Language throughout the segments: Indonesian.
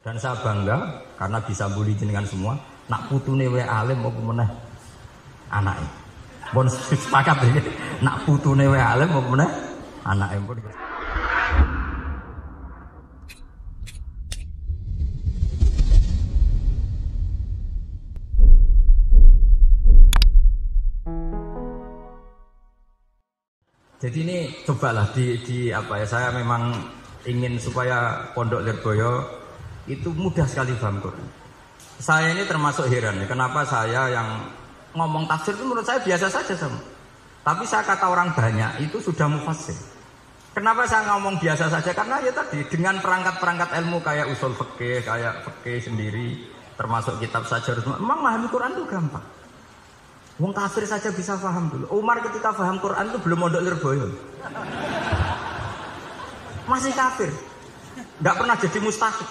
Dan saya bangga karena bisa bully jenengan semua. Nak putune wae alim apa meneh anake. Pun sepakat iki. Nak putune wae alim apa meneh anake pun. Jadi ini cobalah di apa ya, saya memang ingin supaya Pondok Lirboyo itu mudah sekali paham Quran. Saya ini termasuk heran ya, kenapa saya yang ngomong tafsir itu menurut saya biasa saja sama. Tapi saya kata orang banyak itu sudah mufassir. Kenapa saya ngomong biasa saja? Karena ya tadi dengan perangkat-perangkat ilmu kayak usul fikih, kayak fikih sendiri, termasuk kitab saja memang memahami Quran itu gampang. Wong kafir saja bisa paham dulu. Umar ketika paham Quran itu belum mondok Lirboyo. Masih kafir. Enggak pernah jadi mustafid.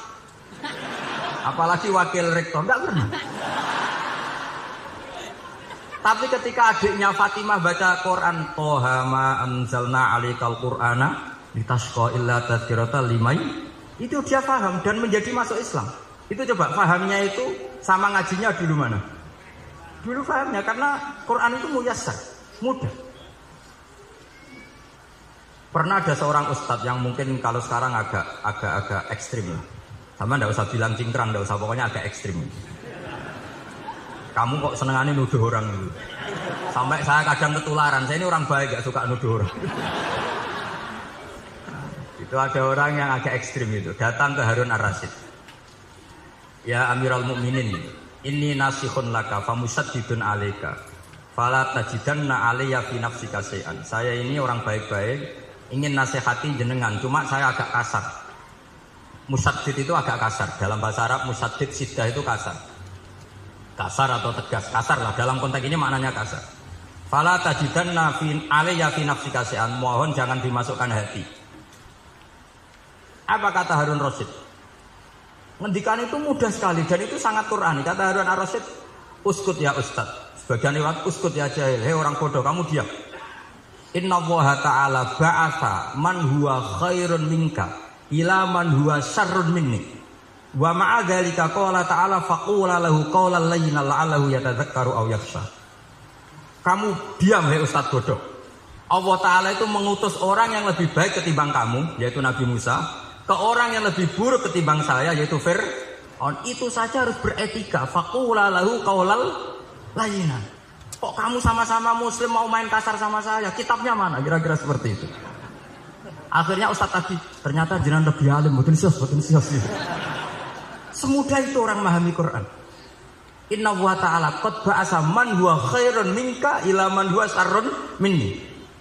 Apalagi wakil rektor, enggak pernah. Tapi ketika adiknya Fatimah baca Quran, Toha ma anzalna 'alaikal Qur'ana litasqa illa tadhkiratal liman, itu dia paham dan menjadi masuk Islam. Itu coba pahamnya itu sama ngajinya dulu mana? Dulu pahamnya karena Quran itu muyassar, mudah. Pernah ada seorang ustadz yang mungkin kalau sekarang agak ekstrim lah. Sama ndak usah bilang cingkrang, ndak usah, pokoknya agak ekstrim. Kamu kok senengannya nuduh orang dulu. Sampai saya kadang ketularan. Saya ini orang baik, gak suka nuduh orang. Itu ada orang yang agak ekstrim itu. Datang ke Harun Ar-Rasyid. Ya Amirul Mukminin, inni nasihun laka famusaddidun alaika. Fala tajidanna alayya fi nafsika syai'an. Saya ini orang baik-baik, ingin nasihati jenengan, cuma saya agak kasar. Musaddid itu agak kasar. Dalam bahasa Arab musaddid siddah itu kasar. Kasar atau tegas, kasar lah. Dalam konteks ini maknanya kasar. Fala tajidanna alayya fi nafsika syai'an. Mohon jangan dimasukkan hati. Apa kata Harun Rasyid? Ngendikan itu mudah sekali dan itu sangat Qur'ani. Kata Harun Ar-Rasyid, uskut ya Ustaz. Sebagian lewat uskut ya jahil. Hei orang bodoh, kamu diam. Inna Allaha ta'ala ba'atha man huwa khairun minka ila man huwa syarrun minni. Wa ma'a dzalika qala ta'ala faqula lahu qawlan layyinan la'allahu yatadzakkaru aw yakhsha. Kamu diam hei Ustaz bodoh. Allah Ta'ala itu mengutus orang yang lebih baik ketimbang kamu, yaitu Nabi Musa, ke orang yang lebih buruk ketimbang saya, yaitu Fir'aun. Itu saja harus beretika. Faqula lahu qawlan layyinan. Kok kamu sama-sama muslim mau main kasar sama saya? Kitabnya mana? Kira-kira seperti itu. Akhirnya Ustaz tadi, ternyata jenengan lebih alim, mboten sios. Semudah itu orang memahami Quran. Inna wa ta'ala qad ba'asa man huwa khairun minka ila man huwa syarrun minni.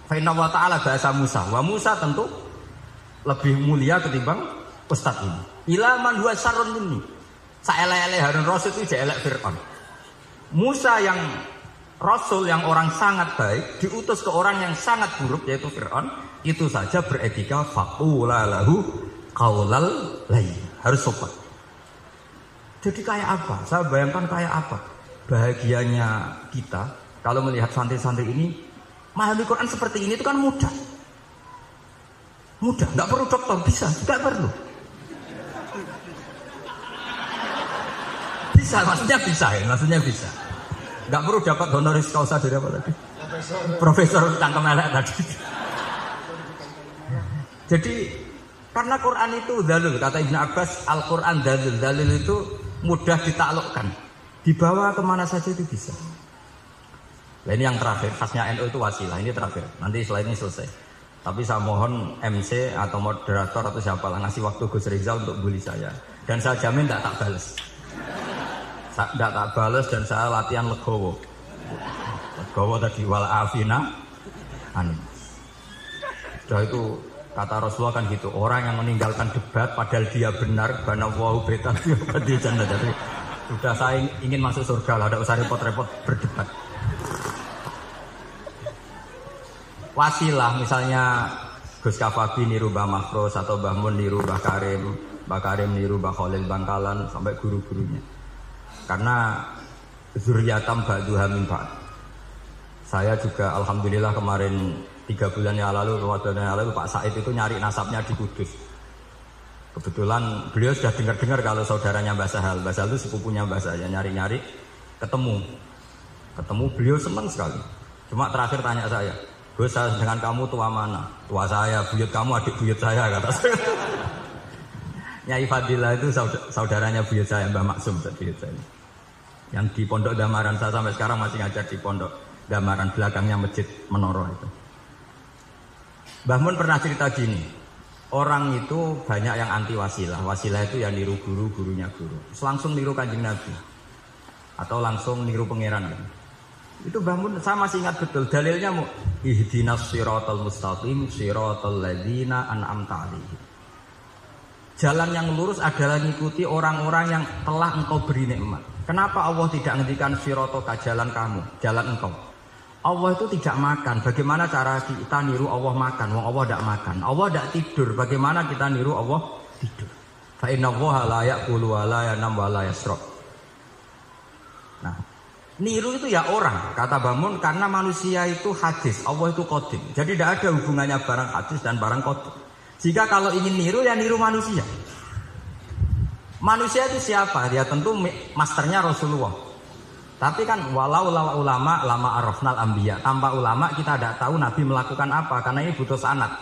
Fa inna wa ta'ala ba'asa Musa. Wa Musa tentu lebih mulia ketimbang Ustaz ini. Ila man huwa syarrun minni. Saelek-elek Harun Rasyid itu elek Fir'aun. Musa yang Rasul yang orang sangat baik diutus ke orang yang sangat buruk yaitu Fir'aun. Itu saja beretika faqula lahu qaulal layyin. Harus sopan. Jadi kayak apa? Saya bayangkan kayak apa bahagianya kita kalau melihat santri-santri ini memahami Quran seperti ini itu kan mudah. Mudah, nggak perlu dokter, bisa, nggak perlu. Bisa, maksudnya bisa. Nggak perlu dapat honoris causa dari apa tadi? Profesor cangkem elek tadi. Jadi karena Quran itu dalil, kata Ibnu Abbas, Al-Quran dalil itu mudah ditaklukkan, dibawa kemana saja itu bisa. Nah ini yang terakhir, khasnya NU itu wasilah, ini terakhir. Nanti setelah ini selesai. Tapi saya mohon MC atau moderator atau siapa lah ngasih waktu Gus Rizal untuk bully saya. Dan saya jamin tidak tak balas. Tidak tak balas dan saya latihan legowo. Legowo tadi wal afina. Sudah itu kata Rasulullah kan gitu. Orang yang meninggalkan debat padahal dia benar, banawahu betan di jannah. Jadi sudah saya ingin masuk surga lah, tidak usah repot-repot berdebat. Wasilah misalnya Gus Kafabi niru Mbah Mahfuz atau Mbah Mun niru Mbah Karim niru Mbah Khalil Bangkalan sampai guru-gurunya. Karena zuriyatam ba'duha min ba'd. Saya juga alhamdulillah kemarin 3 bulan yang lalu, 4 bulan yang lalu Pak Said itu nyari nasabnya di Kudus. Kebetulan beliau sudah dengar-dengar kalau saudaranya Mbah Sahal. Mbah Sahal itu sepupunya Mbah saya, nyari-nyari ketemu beliau senang sekali. Cuma terakhir tanya saya, Gus, dengan kamu tua mana? Tua saya, buyut kamu adik buyut saya, kata saya. Nyai Fadilah itu saudaranya buyut saya, Mbah Maksum buyut saya. Yang di Pondok Damaran, saya sampai sekarang masih ngajar di Pondok Damaran, belakangnya Masjid Menoro itu. Mbah Mun pernah cerita gini, orang itu banyak yang anti wasilah. Wasilah itu yang niru guru, gurunya guru. Langsung niru Kanjeng Nabi. Atau langsung niru pangeran. Itu Mbah Mun, saya masih ingat betul. Dalilnya ihdinas siratal mustaqim siratal ladzina an'amta alaihim. Jalan yang lurus adalah mengikuti orang-orang yang telah engkau beri nikmat. Kenapa Allah tidak ngendikan siratoka, jalan kamu, jalan engkau? Allah itu tidak makan. Bagaimana cara kita niru Allah makan? Wong Allah tidak makan. Allah tidak tidur. Bagaimana kita niru Allah tidur? Fa inna Allaha la ya'kulu wa la yanam wa la yashrab. Nah, niru itu ya orang, kata Bamun, karena manusia itu hadis, Allah itu qadim. Jadi tidak ada hubungannya barang hadis dan barang qadim. Jika kalau ingin niru ya niru manusia. Manusia itu siapa? Dia tentu masternya Rasulullah. Tapi kan walau ulama lama arafnal anbiya. Tanpa ulama kita tidak tahu Nabi melakukan apa, karena ini butuh sanad.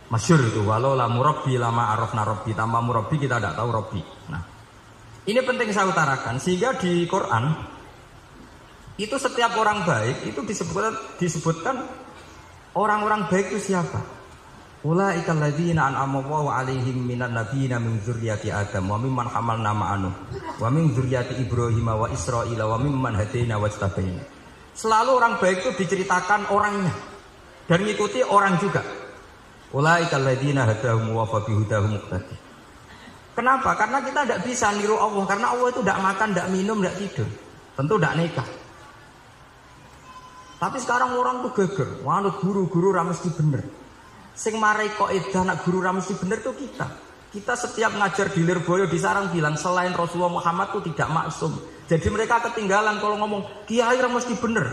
Masyhur itu walau la murabbi lama arafna rabbi. Tanpa murabbi kita tidak tahu rabbi. Nah, ini penting saya utarakan sehingga di Quran itu setiap orang baik itu disebutkan orang-orang baik itu siapa? Ulaika alladzina an'ama Allahu 'alaihim minan nabiyina min dzurriyyati Adam wa mimman hamalna ma'anu wa min dzurriyyati Ibrahim wa Israila wa mimman hadaina wajtabaina. Selalu orang baik itu diceritakan orangnya dan mengikuti orang juga. Ulaika alladzina hadahum wa fa bihudahum muqtadi. Kenapa? Karena kita tidak bisa niru Allah, karena Allah itu tidak makan, tidak minum, tidak tidur. Tentu tidak nikah. Tapi sekarang orang tuh geger, wah guru-guru ra mesti bener. Sing marai kok edah nak guru ra mesti bener tuh kita. Kita setiap ngajar di Lirboyo di Sarang bilang selain Rasulullah Muhammad tuh tidak maksum. Jadi mereka ketinggalan kalau ngomong kiai ra mesti bener.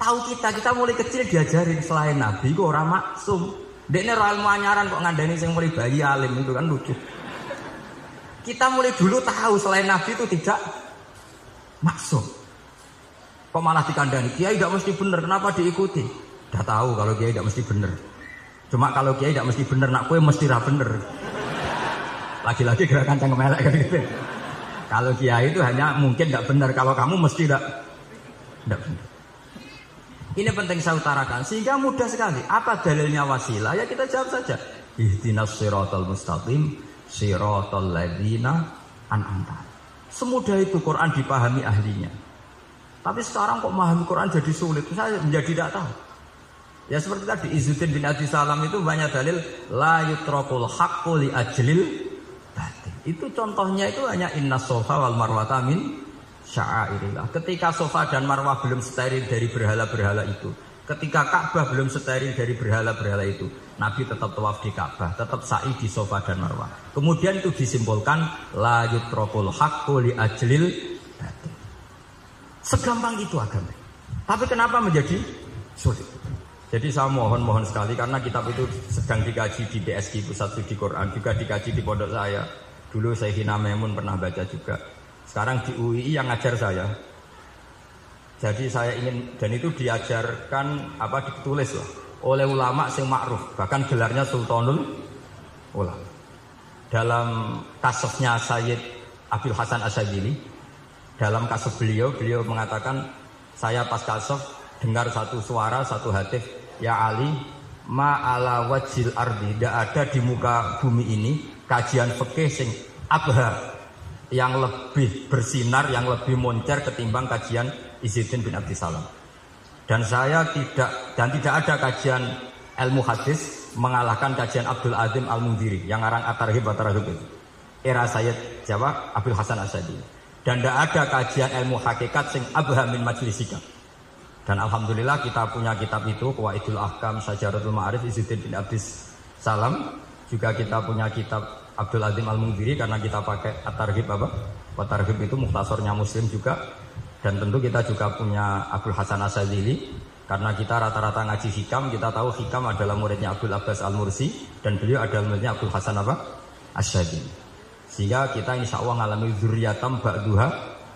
Tahu kita mulai kecil diajarin selain Nabi kok ora maksum. Dekne ro ilmu anyaran kok ngandani sing mulai bayi alim itu kan lucu. Kita mulai dulu tahu selain Nabi itu tidak maksum. Kok malah dikandani kiai tidak mesti bener, kenapa diikuti? Udah tahu kalau kiai tidak mesti bener. Cuma kalau kiai tidak mesti bener, nak kue mesti ra bener. Lagi-lagi gerakan cangkem elek kan gitu. Kalau kiai itu hanya mungkin tidak bener, kalau kamu mesti tidak bener. Ini penting saya utarakan sehingga mudah sekali. Apa dalilnya wasilah? Ya kita jawab saja. Ihdinas siratal mustaqim siratal ladzina an'amta. Semudah itu Quran dipahami ahlinya. Tapi sekarang kok memahami Quran jadi sulit. Saya menjadi tidak tahu. Ya seperti tadi Izzuddin bin Abi Salam itu banyak dalil la yutrakul haqqu li ajlil batil. Itu contohnya itu hanya innas sofa wal marwata min sya'airillah. Ketika sofa dan marwah belum steril dari berhala-berhala itu, ketika Ka'bah belum steril dari berhala-berhala itu, Nabi tetap tawaf di Ka'bah, tetap sa'i di sofa dan marwah. Kemudian itu disimpulkan la yutrakul haqqu li ajlil batil. Segampang itu agama. Tapi kenapa menjadi sulit? Jadi saya mohon sekali karena kitab itu sedang dikaji di DSG Pusat Studi Quran, juga dikaji di pondok saya. Dulu Sayyidina Maimun pernah baca juga. Sekarang di UII yang ngajar saya. Jadi saya ingin, dan itu diajarkan ditulis loh oleh ulama sing ma'ruf, bahkan gelarnya Sultanul Ulama. Dalam kasusnya Sayyid Abdul Hasan Asyadzili, dalam kasus beliau mengatakan, saya pas kasus dengar satu suara, satu hadis, ya Ali, ma'ala wajil ardi, tidak ada di muka bumi ini kajian fikih sing abha, yang lebih bersinar, yang lebih moncer ketimbang kajian Izzuddin bin Abdi Salam. Dan tidak ada kajian ilmu hadis mengalahkan kajian Abdul Azim Al-Mundhiri yang ngarang At-Targhib itu. Era Sayyid Jawa Abdul Hasan Asyadzili. Dan tidak ada kajian ilmu hakikat sing abha min majlisika. Dan alhamdulillah kita punya kitab itu, Qawaidul Ahkam Syajaratul Ma'arif Izzuddin bin Abdis Salam. Juga kita punya kitab Abdul Azim Al-Mundhiri karena kita pakai At-Targhib At-Targhib itu mukhtasornya Muslim juga. Dan tentu kita juga punya Abdul Hasan Asyadzili karena kita rata-rata ngaji hikam, kita tahu hikam adalah muridnya Abdul Abbas Al-Mursi. Dan beliau adalah muridnya Abdul Hasan apa? Asy'adili. Sehingga kita insya Allah ngalami dzurriyatam ba'duha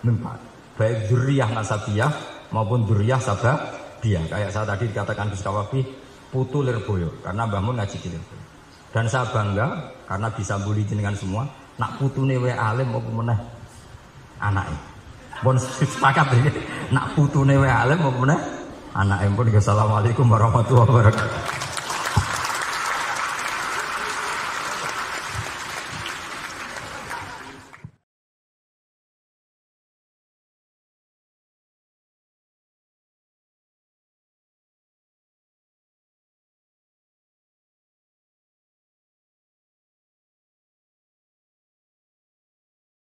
min ba'd. Baik dzurriyah nasabiyah maupun dzurriyah sababiyah. Kayak saya tadi dikatakan Gus Kawafi putu Lirboyo karena Mbah Mun ngaji di Lirboyo. Dan saya bangga karena bisa bully jenengan semua. Nak putune wae alim apa meneh anake. Pun sepakat iki. Nak putune wae alim apa meneh anake. Pun assalamualaikum warahmatullahi wabarakatuh.